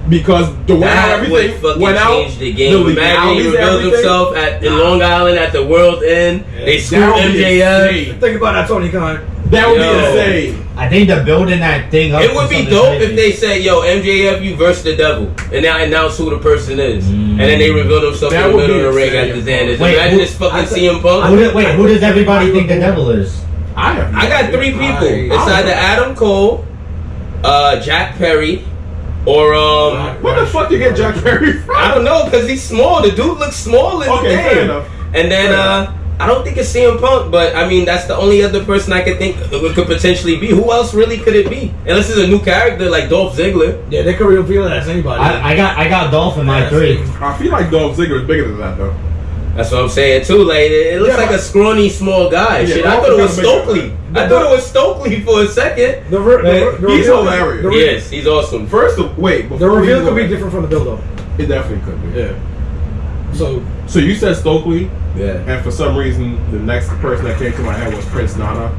Because the way how everything went out, the game. Imagine he revealed himself in Long Island at the World's End. They screwed MJF. Think about that, Tony Khan. That would be insane. I think they're building that thing up. It would be dope if they said, "Yo, MJF, you versus the devil," and now announce who the person is, and then they reveal themselves in the middle of the ring at the end. Imagine this fucking CM Punk. Who does everybody think the devil is? I got 3 people. It's either Adam Cole, Jack Perry. Or where the fuck you get Jack Perry from? I don't know, because he's small. The dude looks small in the game. Fair enough. And then I don't think it's CM Punk, but I mean that's the only other person I could think it could potentially be. Who else really could it be? Unless it's a new character like Dolph Ziggler. Yeah, they could reveal it as anybody. I got Dolph in my 3. I feel like Dolph Ziggler is bigger than that though. That's what I'm saying too. Like it looks like a scrawny small guy. Yeah, shit, I thought it was Stokely. I thought it was Stokely for a second. He's hilarious. Yes, he's awesome. The reveal could be different from the build-up. It definitely could be. Yeah. So you said Stokely. Yeah. And for some reason, the next person that came to my head was Prince Nana.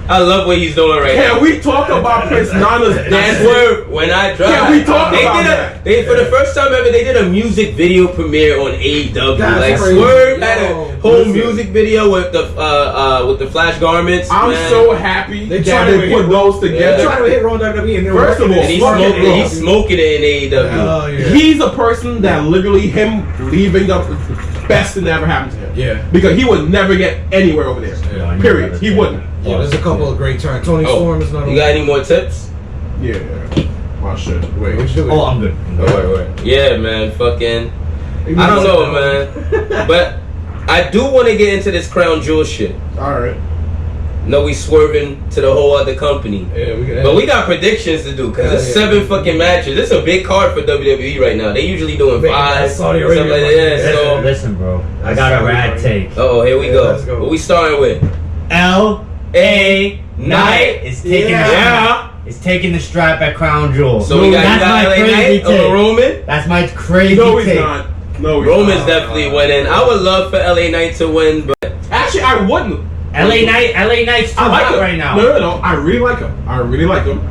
I love what he's doing right now. Can we talk about Prince Nana's dance? When I drive. Can we talk about that? For the first time ever, they did a music video premiere on AEW. That's crazy. Swerve had a whole music video with the Flash garments. I'm so happy they put those together. They're trying to hit Raw WWE, and first of all, he's smoking it in AEW. He's a person that literally him leaving the best thing that ever happened to him. Yeah, because he would never get anywhere over there. Yeah, period. He wouldn't. Yeah, there's a couple of great turns. Tony Storm is another. You got any more tips? Yeah. Oh shit. Wait. Oh, I'm good. Wait. Yeah, man. Fucking. I don't know, man. But I do want to get into this Crown Jewel shit. All right. No, we swerving to the whole other company. Yeah, but we got predictions to do because it's 7 fucking matches. This is a big card for WWE right now. They usually doing 5, stuff like that. So listen, bro, I got a rad take. Oh, here we go. What we starting with? LA Knight is taking is taking the strap at Crown Jewel. So we got LA Knight over Roman. That's my crazy take. He's not. No, Roman's definitely winning. I would love for LA Knight to win, but actually, I wouldn't. LA Knight's too hot right now. No. I really like him.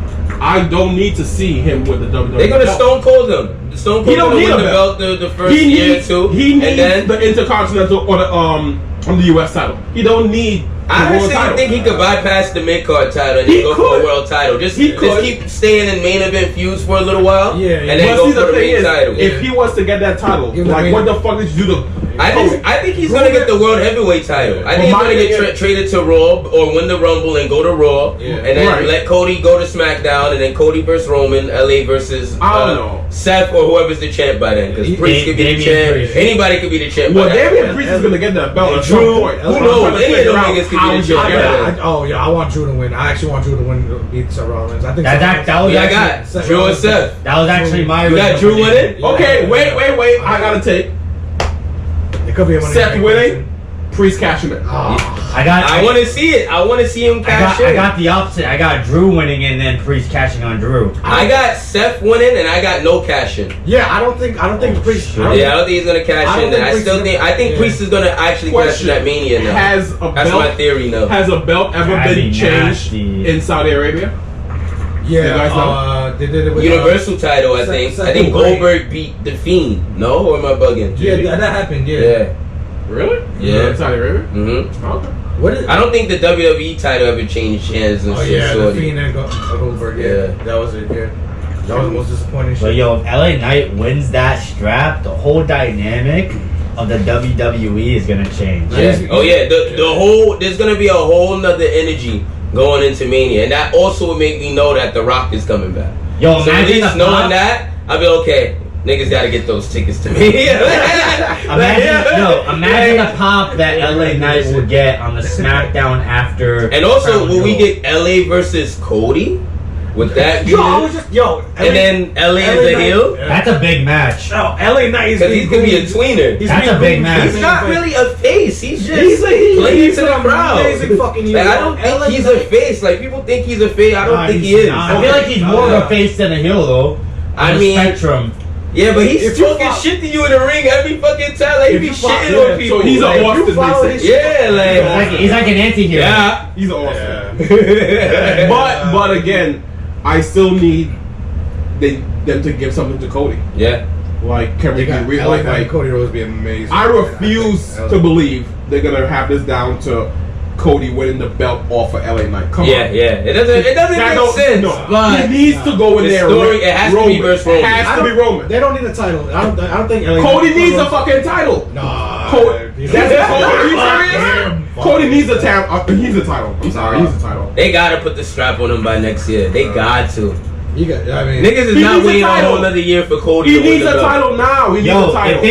I don't need to see him with the WWE. They're gonna Stone Cold him. Stone Cold gonna win the belt the first year or 2. He needs the Intercontinental or the US title. He don't need. I honestly think he could bypass the mid-card title and go for a world title. Just keep staying in main event feuds for a little while, and then go for the main title. If he was to get that title, like what the fuck did you do to? I think he's gonna get the world heavyweight title. I think he's gonna get traded to Raw or win the Rumble and go to Raw, and then let Cody go to SmackDown, and then Cody versus Roman, LA versus Seth or whoever's the champ by then. Because Priest could be the champ. Anybody could be the champ. Well, Damian Priest is gonna get that belt. Drew, who knows? Any of those niggas could how be the champ. I want Drew to win. I actually want Drew to win, beat Seth Rollins. I think that was I got Drew and Seth. That was actually my. You got Drew winning? Okay, wait. I gotta take. It could be a Seth winning. Priest cashing it. I want to see it. I want to see him cash in. I got the opposite. I got Drew winning and then Priest cashing on Drew. I got Seth winning and I got no cash in. Yeah, I don't think Priest. I don't think he's gonna cash in. I think Priest is gonna actually cash in that Mania now. That's my theory now. Has a belt ever been changed in Saudi Arabia? Yeah, they did it with Universal title. I think Goldberg beat the Fiend. No, or am I bugging? Yeah, that happened. Yeah. Really? Yeah. Saudi Arabia? Mm-hmm. Okay. I don't think the WWE title ever changed hands and shit. Yeah, the Fiend and Goldberg. Yeah, that was it. Yeah, that was the most disappointing shit. But yo, if LA Knight wins that strap, the whole dynamic of the WWE is gonna change. Yeah. The whole there's gonna be a whole nother energy going into Mania, and that also would make me know that The Rock is coming back. Yo, so at least knowing that, I'll be okay. Niggas gotta get those tickets to me. Imagine the pop that LA Knight will get on the SmackDown after. And also, will we get LA versus Cody? With that, and then LA is a heel. That's a big match. No, LA Knight because he's gonna be a tweener. That's a big match. He's not really a face. He's just playing to the crowd. I don't think he's a face. Like people think he's a face. I don't think he is. I feel like he's more of a face than a heel, though. On the spectrum. Yeah, but he's talking shit to you in the ring every fucking time. Like, he be shitting on people. So he's an Austin. Yeah, he's like an anti-hero. Yeah, he's an Austin. Yeah. But again, I still need them to give something to Cody. Yeah. Like, can we be real? Like Cody Rhodes be amazing. I refuse to believe they're gonna have this down to Cody winning the belt off of LA Knight. Come on. Yeah. It doesn't make sense. No. But he needs to go in there. It has to be versus Roman. It has to be Roman. They don't need a title. I don't think LA Cody needs a fucking title. Nah. Cody. Are you serious? Cody needs a title. He's a title. I'm sorry. He's a title. They gotta put the strap on him by next year. They got to. Niggas is he not waiting a whole another year for Cody. He needs a title now. He needs a title.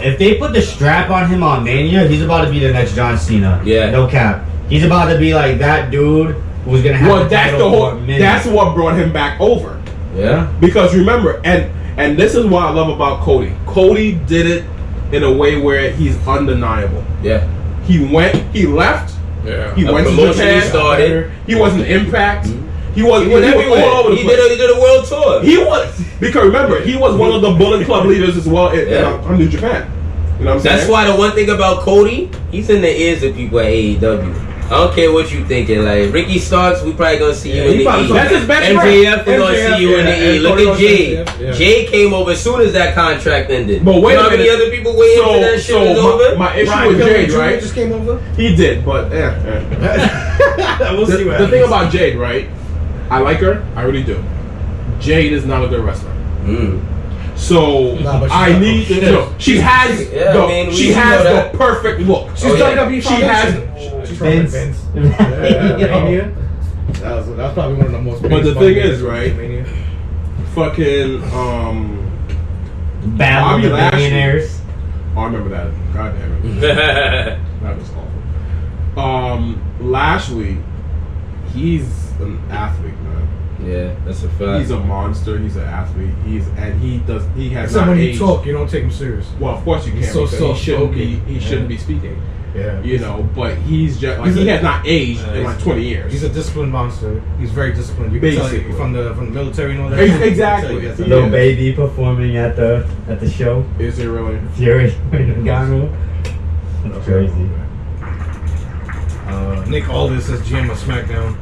If they put the strap on him on Mania, he's about to be the next John Cena. Yeah. No cap. He's about to be like that dude who's gonna have the title. That's what brought him back over. Yeah. Because remember, and this is what I love about Cody. Cody did it in a way where he's undeniable. Yeah. He left. Yeah. He went to Japan. He started. He was an Impact. Mm-hmm. He was everywhere. all over the place. He did a world tour. He was, because remember, he was one of the Bullet Club leaders as well in New Japan. You know what I'm saying? That's why the one thing about Cody, he's in the ears of people at AEW. I don't care what you thinking. Like Ricky Starks, we probably gonna see you in the E. That's his best MJF, we gonna see you in the E. Look at Jay. Jay came over as soon as that contract ended. But wait, how many other people waiting for that shit was over? My issue with Jade, right? Just came over. He did, but We'll see what the thing about Jade, right? I like her. I really do. Jade is not a good wrestler. So I need to know. She has the perfect look. She's WWE. She has. Vince. That's probably one of the most. But the thing is, right? Fucking Battle of the Billionaires. Oh, I remember that. God damn it. That was awful. Lashley, he's an athlete, man. Yeah, that's a fact. He's a monster. He's an athlete. He has not not when aged. you talk, you don't take him serious. Well, of course you can't. So he shouldn't be speaking. Yeah, you know, but he's just like he has not aged in like 20 years. He's a disciplined monster. He's very disciplined. You can tell from the military and all that. Exactly. Little baby performing at the show. Is it really? Fury Ngannou. That's crazy. Nick Aldis says GM of SmackDown.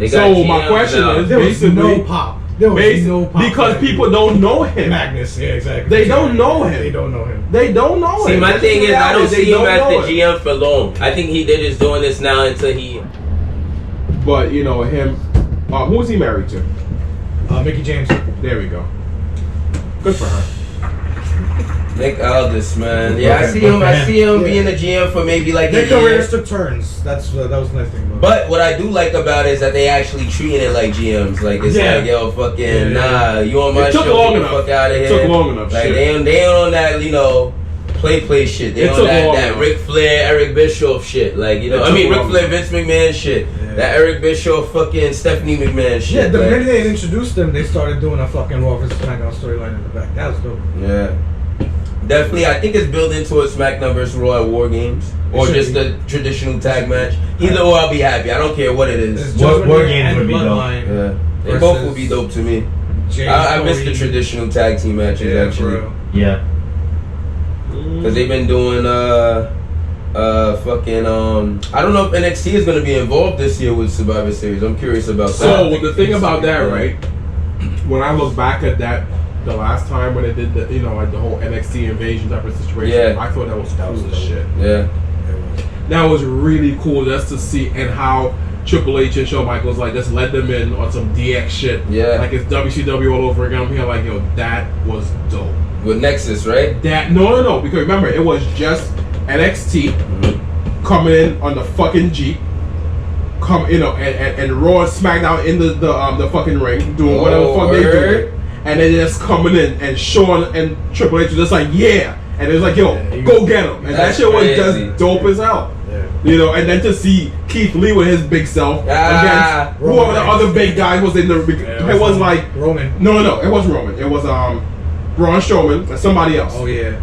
So my question is, there was no pop. There was no pop because people don't know him. Magnus, yeah, exactly. They don't know him. They don't know him. They don't know him. See, my thing is, I don't see him as the GM for long. I think they're just doing this now until he. But you know him. Who's he married to? Mickey James. There we go. Good for her. Nick Aldis, man. Yeah, I see him being a GM for maybe like their careers took turns. That was the nice thing about it. But what I do like about it is that they actually treating it like GMs. Like it's like, yo, fucking nah, you on my show, get the fuck out of here. It took long enough. Like they ain't on that, you know, play shit. They on that Ric Flair, Eric Bischoff shit. Like, you know, Ric Flair, Vince McMahon shit. Yeah. That Eric Bischoff, fucking Stephanie McMahon shit. Yeah, the minute they introduced them, they started doing a fucking Raw vs. SmackDown storyline in the back. That was dope. Yeah. Definitely, I think it's built into a SmackDown vs. Raw at War Games. Or just a traditional tag match. Either or, I'll be happy. I don't care what it is. War Games would be dope. Yeah. They both would be dope to me. I miss the traditional tag team matches, actually. Yeah. Because they've been doing, fucking, I don't know if NXT is going to be involved this year with Survivor Series. I'm curious about that. So, the thing about that, right? When I look back at that, the last time when they did the, you know, like the whole NXT invasion type of situation, I thought that was cool as shit. Yeah. That was really cool just to see, and how Triple H and Shawn Michaels like just let them in on some DX shit. Yeah. Like it's WCW all over again. I'm here like, yo, that was dope. With Nexus, right? That no, because remember it was just NXT coming in on the fucking Jeep, and Raw and SmackDown in the fucking ring doing whatever the fuck they doing, and then just coming in and Shawn and Triple H was just like, yeah. And it was like, yo, go get him. And that shit was just dope as hell. Yeah. You know, and then to see Keith Lee with his big self against whoever the other big guy was in the... it was like... Roman. No, it wasn't Roman. It was Braun Strowman and somebody else. Oh, yeah.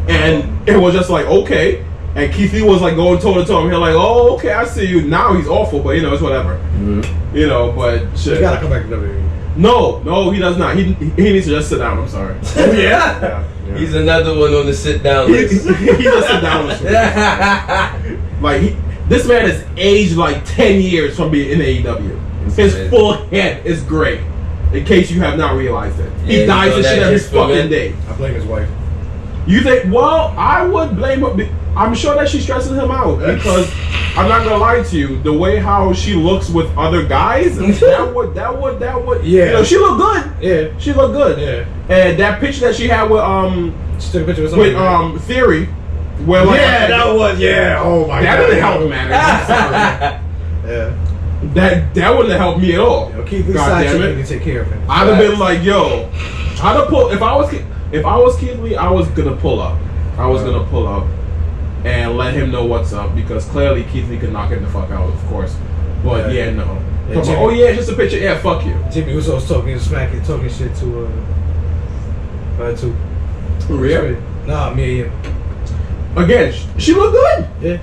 And it was just like, okay. And Keith Lee was like going toe-to-toe. And he's like, oh, okay, I see you. Now he's awful, but you know, it's whatever. Mm-hmm. You know, but shit. You gotta come back to WWE. No, he does not. He needs to just sit down. I'm sorry. Oh, yeah? He's another one on the sit down list. He's a sit down list. Like this man has aged like 10 years from being in AEW. His full head is gray. In case you have not realized it, he dyes this shit every fucking day. I blame his wife. You think? Well, I would blame her. I'm sure that she's stressing him out because I'm not gonna lie to you. The way how she looks with other guys, that would. Yeah. You know, she looked good. Yeah. She looked good. Yeah. And that picture that she had with she took a picture with Theory, where like that was oh my god, that didn't help, man. I'm sorry. Yeah. That wouldn't have helped me at all. Yo, keep this side so you can take care of him. I'd have been like, yo, I'd have pulled if I was Keith Lee, I was gonna pull up. Gonna pull up and let him know what's up because clearly Keith Lee could knock him the fuck out, of course. But no. Yeah, Jimmy, just a picture. Yeah, fuck you. Jimmy was always talking shit to Rhea? Nah, Mia. Again, she looked good. Yeah.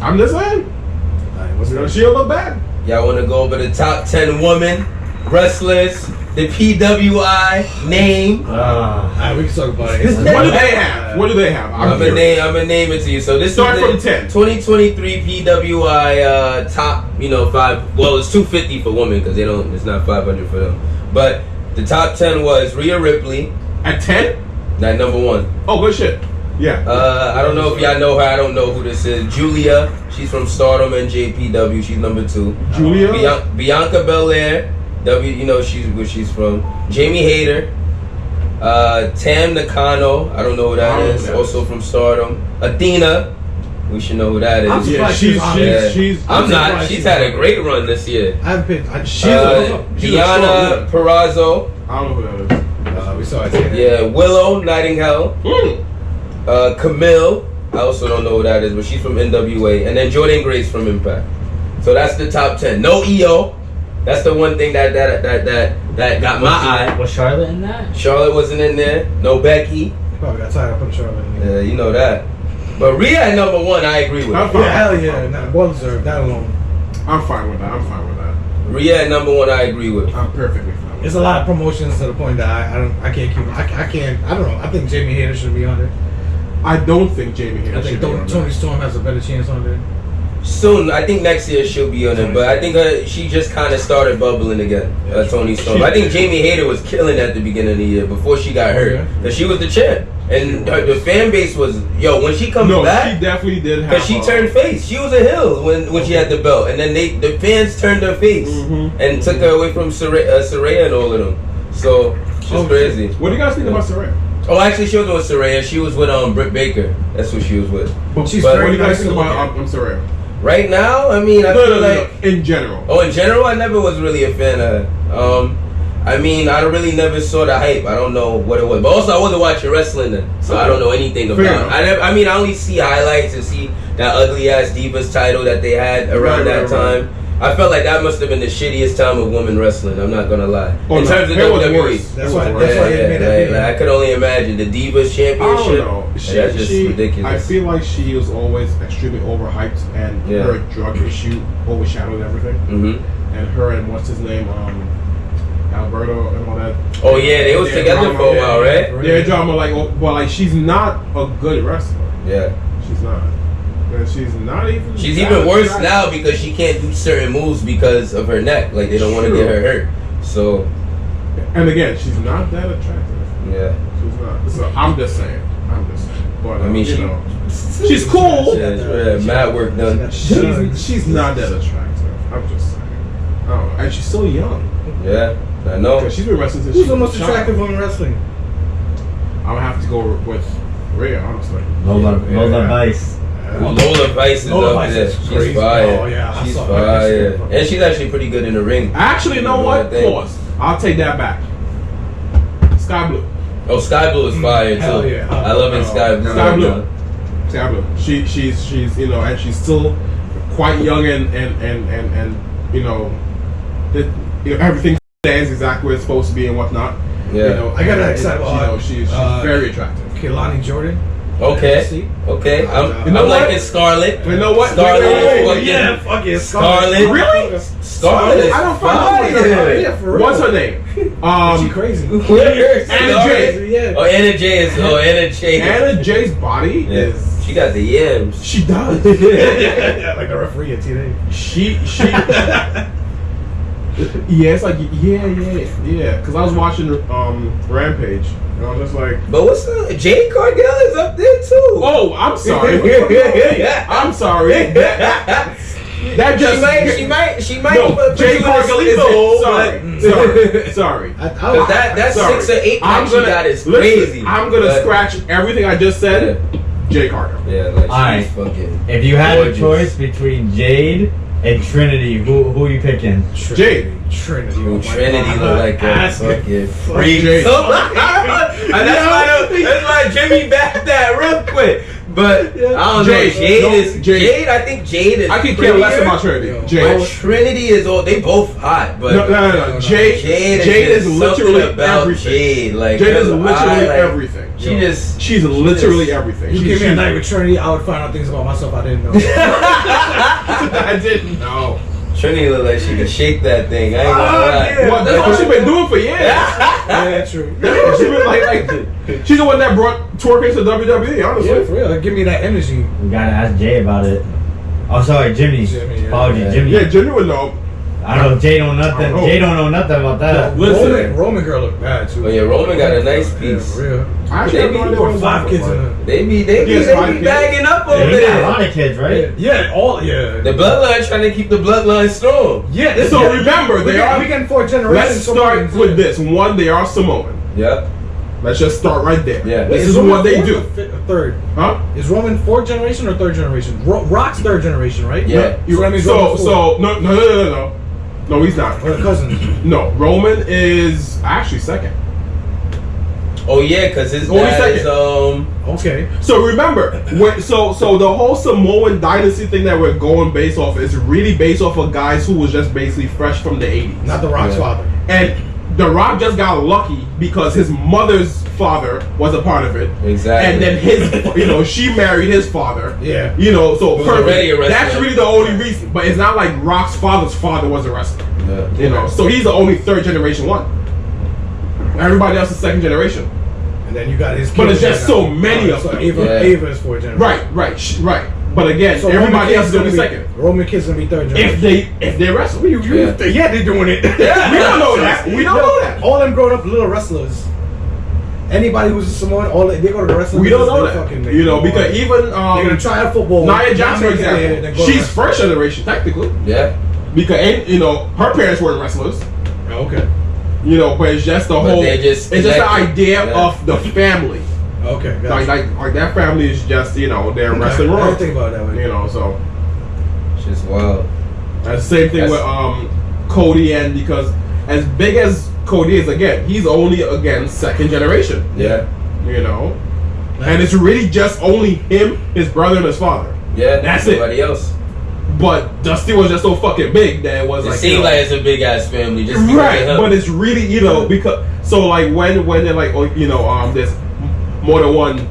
I'm just saying. She'll look bad. Y'all want to go over the top 10 women wrestlers, the PWI name? Alright, we can talk about it. What do they have? I'm gonna name it to you. So this start is from 10. 2023 PWI top, 5. Well, it's 250 for women because it's not 500 for them. But the top 10 was Rhea Ripley at 10. That number 1. Oh, good shit. Yeah. I don't know if y'all know her. I don't know who this is. Julia. She's from Stardom and JPW. She's number 2. Julia. Bianca Belair. She's where she's from. Jamie Hayter. Tam Nakano. I don't know who that is. Also from Stardom. Athena. We should know who that is. I'm surprised she's She's had a great run this year. I've been. Diana Perrazzo. I don't know who that is. We saw it. Yeah, Willow Nightingale. Camille. I also don't know who that is, but she's from NWA. And then Jordan Grace from Impact. So that's the top 10. No EO. That's the one thing that got my eye. Was Charlotte in that? Charlotte wasn't in there. No Becky. Probably got tired of putting Charlotte in there. Yeah, you know that. But Rhea at number 1, I agree with. Hell yeah. Well deserved. That alone. I'm fine with that. Rhea at number 1, I agree with. I'm perfectly fine. There's a lot of promotions to the point that I can't keep. I don't know. I think Jamie Hayter should be on there. I don't think Jamie Hayter should be on there. Toni Storm has a better chance on there. Soon, I think next year she'll be on it, but I think she just kind of started bubbling again. Toni Storm. I think Jamie Hayter was killing at the beginning of the year before she got hurt, because she was the champ, and the fan base was when she comes back. She definitely did have. Because she turned face. She was a heel when she had the belt, and then the fans turned her face and took her away from Saraya and all of them. So she's crazy. What do you guys think about Saraya? Oh, actually, she was with Saraya. She was with Britt Baker. That's who she was with. What do you guys think about Saraya? Right now, I mean, I feel like in general. Oh, in general, I never was really a fan of her. I mean, I really never saw the hype. I don't know what it was. But also, I wasn't watching wrestling then, so I don't know anything about it. I mean, I only see highlights and see that ugly-ass Divas title that they had around that time. I felt like that must have been the shittiest time of women wrestling. I'm not gonna lie. In terms of WWE, that's why they made that like, I could only imagine the Divas Championship. I don't know. That's just ridiculous. I feel like she was always extremely overhyped, and her drug issue overshadowed everything. Mm-hmm. And her and what's his name, Alberto and all that. Oh yeah, they was together for a while, right? Their drama, like she's not a good wrestler. Yeah, she's not. And she's not even. She's even worse now because she can't do certain moves because of her neck. Like they don't want to get her hurt. So. And again, she's not that attractive. Yeah. She's not. So I'm just saying. But I mean, she's cool. Mad work done. She's not that attractive. I'm just saying. Oh, and she's so young. Yeah, I know. She's been wrestling since Who's the most attractive woman wrestling? I'm gonna have to go with Rhea, honestly. Lola Vice. Lola Vice is up there. She's fire. Oh, yeah, she's fire. And she's actually pretty good in the ring. Actually, you know what? Pause. I'll take that back. Sky Blue. Oh, Sky Blue is fire too. Hell yeah. I love it. Sky Blue. Sky Blue. Sky Blue. She's and she's still quite young and everything stands exactly where it's supposed to be and whatnot. Yeah. I gotta accept. She's very attractive. Kehlani Jordan. Okay. I'm liking Scarlett. You know what? Scarlett. Fuck yeah. Scarlett. Really? Scarlett. I don't find her. Yeah, for real. What's her name? She crazy. Anna Jay. Yeah. Oh, Anna Jay is. Anna Jay. Anna Jay's body is. She got the yams. She does. Yeah, like the referee at TNA. She. Yeah, it's like yeah. Because I was watching Rampage, and I was just like, but what's the Jade Cargill is up there too? Oh, I'm sorry. I'm sorry. That just she might. No, Jade Cargill. Sorry. That 6 or 8 points you got is crazy. I'm gonna scratch everything I just said. Jade Cargill. Yeah, like she's fucking. If you had a choice between Jade and Trinity, who are you picking? Jade. Trinity. Trinity look like a fucking freak. Jade. That's why Jimmy backed that real quick. But I don't know. Jade. I think Jade is. I can care less about Trinity. Jade. But Trinity is all. They both hot. But no. Jade is literally everything. Jade is literally everything. She's literally everything. You give me a night with Trinity, I would find out things about myself I didn't know. I didn't know. Trinity look like she could shake that thing. I ain't gonna lie. Yeah. That's what she's been doing for years. Yeah, true. She's been she's the one that brought twerking to WWE, honestly. Yeah, for real. Give me that energy. We gotta ask Jay about it. Oh, sorry, Jimmy. Apologies, Jimmy. Yeah, Jimmy would know. I don't know. Jay don't know nothing. Jay don't know nothing about that. Listen, Roman girl look bad too. Oh yeah, Roman got a nice piece. Yeah, for real. They be 5 kids in her. They be bagging up over They there. got a lot of kids, right? Yeah, The bloodline trying to keep the bloodline strong. Yeah. So remember, we can 4 generations. Let's start with this. One, they are Samoan. Yep. Let's just start right there. Yeah. This is what they do. Third. Huh? Is Roman 4th generation or 3rd generation? Rock's 3rd generation, right? Yeah. So no. No, he's not. Or the cousins. No, Roman is actually 2nd. Oh yeah, because his dad is Okay. So remember, so the whole Samoan dynasty thing that we're going based off is really based off of guys who was just basically fresh from the 80s. Not the Rock's father. And The Rock just got lucky because his mother's father was a part of it. Exactly. And then his, she married his father. Yeah. So perfect. That's really the only reason. But it's not like Rock's father's father was a wrestler. Yeah. So he's the only 3rd generation one. Everybody else is 2nd generation. And then you got his kids. But it's just so many of them. Ava is 4th generation. Right. But again, so everybody else is only 2nd. Roman kids gonna be 3rd generation. If they wrestle. Yeah, they're doing it. We don't know that. We don't know that. All them grown up little wrestlers. Anybody who's a Samoan, they go to the wrestling. We don't know that. Because even they're gonna try out football. Nia Jax, for example, she's 1st generation technically. Yeah. Because her parents weren't wrestlers. Okay. But it's just the whole. It's just the idea of the family. Okay. Like that family is just they're wrestling royalty. I don't think about it that way. So. It's just wild. And the same thing with Cody and as big as Cody is, again, he's only again second generation. Yeah. You know, and it's really just only him, his brother, and his father. Yeah. That's nobody else. But Dusty was just so fucking big that it was It like. seemed like it's a big ass family, just right. But it's really, you know, because so like when they're like, oh, you know, there's more than one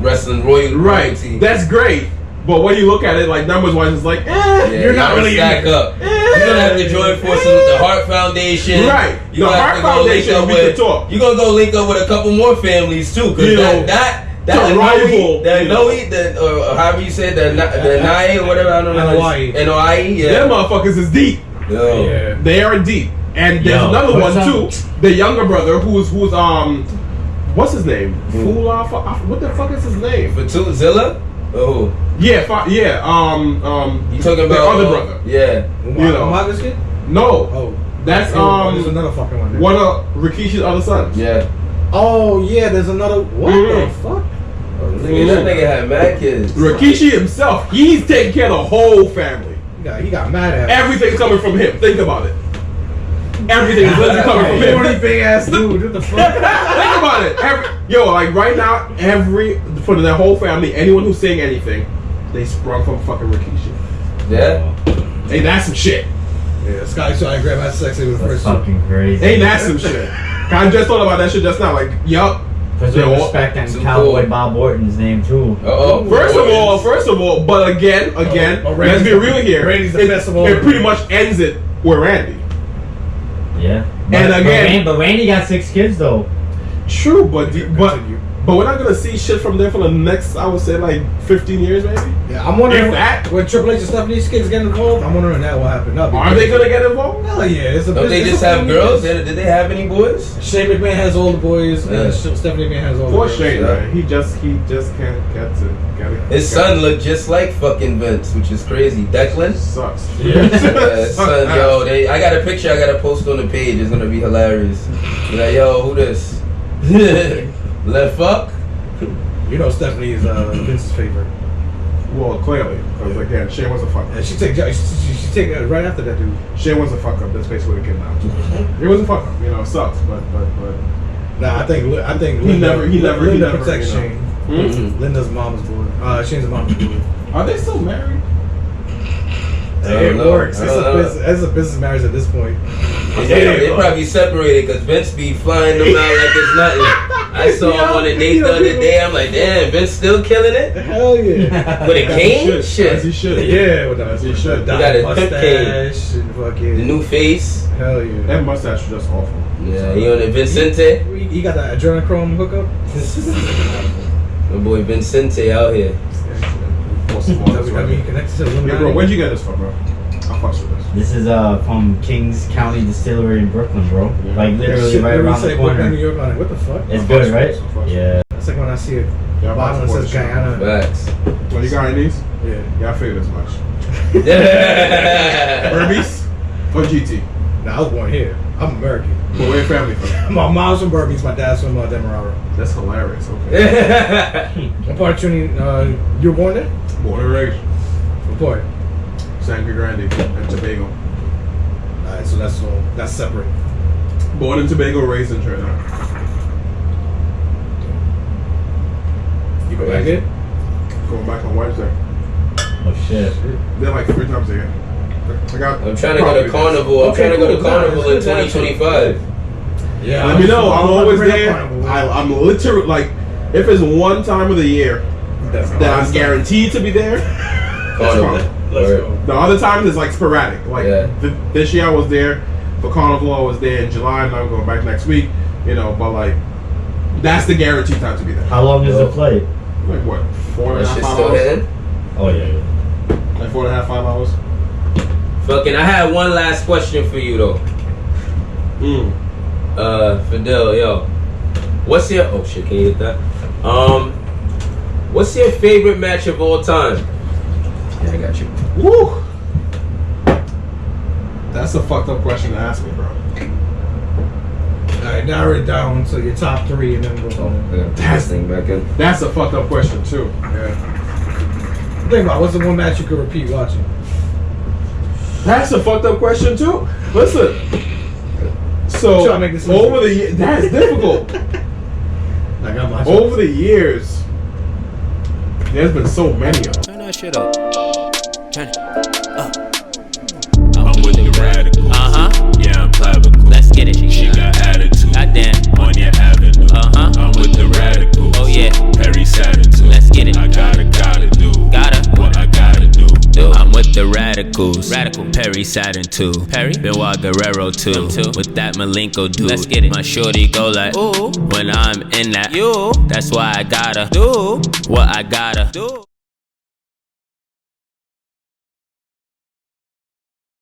wrestling royalty. Right. That's great. But when you look at it, like numbers wise, it's like, you're not really stack up. You're gonna have to join forces with the Heart Foundation. Right. The Heart Foundation, we can talk. You're gonna go link up with a couple more families too, because that rival, or however you say the Nai or whatever, I don't know. NOI, yeah. Them motherfuckers is deep. Yo. Yeah. They are deep. And there's another one too. The younger brother who's what's his name? Fula? What the fuck is his name? Fatuzilla? Oh. Yeah, you talking about the other brother? Yeah. You know. Kid? No. Oh. That's there's another fucking one there. One of Rikishi's other sons. Yeah. Oh yeah, there's another. What the fuck? That nigga had mad kids. Rikishi himself, he's taking care of the whole family. He got mad at everything's coming from him. Think about it. Everything is literally coming from him. Horny big ass dude. What the fuck? Think about it. Like right now, for their whole family, anyone who's saying anything, they sprung from fucking Rikishi. Yeah. Hey, that's some shit. Yeah, Scotty trying to grab my sexy with the first. Fucking crazy. Ain't that some shit? I just thought about that shit just now. Like, yup. Because we respect and Cowboy Bob Orton's name too. First of all, but again, let's be real here. Randy's the best of all. It pretty much ends it with Randy. Yeah. But Randy got 6 kids though. True, but we're not gonna see shit from there for the next, I would say, like 15 years, maybe. Yeah, I'm wondering when Triple H and stuff these kids get involved. I'm wondering that will happen. Are they gonna get involved? Hell yeah! Don't they just have girls? Did they have any boys? Shane McMahon has all the boys. And Stephanie McMahon has all the boys. Poor Shane, man. He just can't get it. His son looked just like fucking Vince, which is crazy. Declan sucks. Yeah, his son, yo, I got a picture I gotta post on the page. It's gonna be hilarious. Be like, yo, who this? Left fuck. You know Stephanie is Vince's favorite. Well, clearly, because again, Shane was a fuck up. And she take right after that dude. Shane was a fuck up. That's basically what it came down to. He was a fuck up. You know, it sucks, but. Nah, I think he never protects Shane. Mm-hmm. Linda's mom's boy. Shane's mom's boy. Are they still married? It works. It's a business marriage at this point. They probably separated because Vince be flying them out like it's nothing. I saw him on a date the other day. I'm like, damn, Vince still killing it? Hell yeah. With a cane? Shit. As he should. Yeah, with that. He should. He got a mustache and fucking the new face. Hell yeah. That mustache is just awful. Yeah, he on the Vincente. He got that adrenochrome hookup. My boy Vincente out here. Yeah, bro, where'd you get this from, bro? I'll fuck with this. This is from Kings County Distillery in Brooklyn, bro. Yeah. Like literally right around the corner. New York on it. What the fuck? It's good, right? Yeah. It's like when I see it. Yeah, bottom that says Guyana. Facts. Well, you got any of these? Yeah. I figured as much. Burmese or GT? Nah, I was born here. I'm American. But where your family from? My mom's from Burmese. My dad's from Demerara. That's hilarious. Okay. What part of Trinity? You were born there? Born and raised. What part? Sangre Grande and Tobago. Alright, so that's separate. Born in Tobago, raised in Trinidad. You go back there? Going back on Wednesday. Oh shit. They're like 3 times a year. I'm trying to go to Carnival. I'm trying to go to Carnival in 2025. Yeah. Let me know. I'm always there. I'm literally like, if it's one time of the year that I'm guaranteed to be there, Carnival. Let's go. The other times it's like sporadic. Like this year I was there for Carnival. I was there in July, and I'm going back next week. You know, but like that's the guaranteed time to be there. How long is the flight? Like what? 4.5 still hours. Oh yeah. Like 4.5, 5 hours. Fucking, I had one last question for you though. Fedil, yo, what's your? Oh shit, can you hit that? What's your favorite match of all time? Yeah, I got you. Woo! That's a fucked up question to ask me, bro. Alright, narrow it down to your top 3 and then we'll go. That's a fucked up question too. Yeah. Think about what's the one match you could repeat watching? That's a fucked up question too. Listen, So over the years, that's difficult. I got my over the years, there's been so many of them. Turn that shit up. Turn it up. I'm with the radical. Yeah, I'm clavicle. Let's get it. She got attitude. Goddamn. On your avenue. I'm with the radicals. Oh yeah. Perry Saturn too. Let's get it. I gotta do. What I gotta do. I'm with the radicals. Radical. Perry Saturn 2. Perry. Benoit Guerrero 2. With that Malenko dude. Let's get it. My shorty go like, ooh. When I'm in that, you. That's why I gotta do what I gotta do.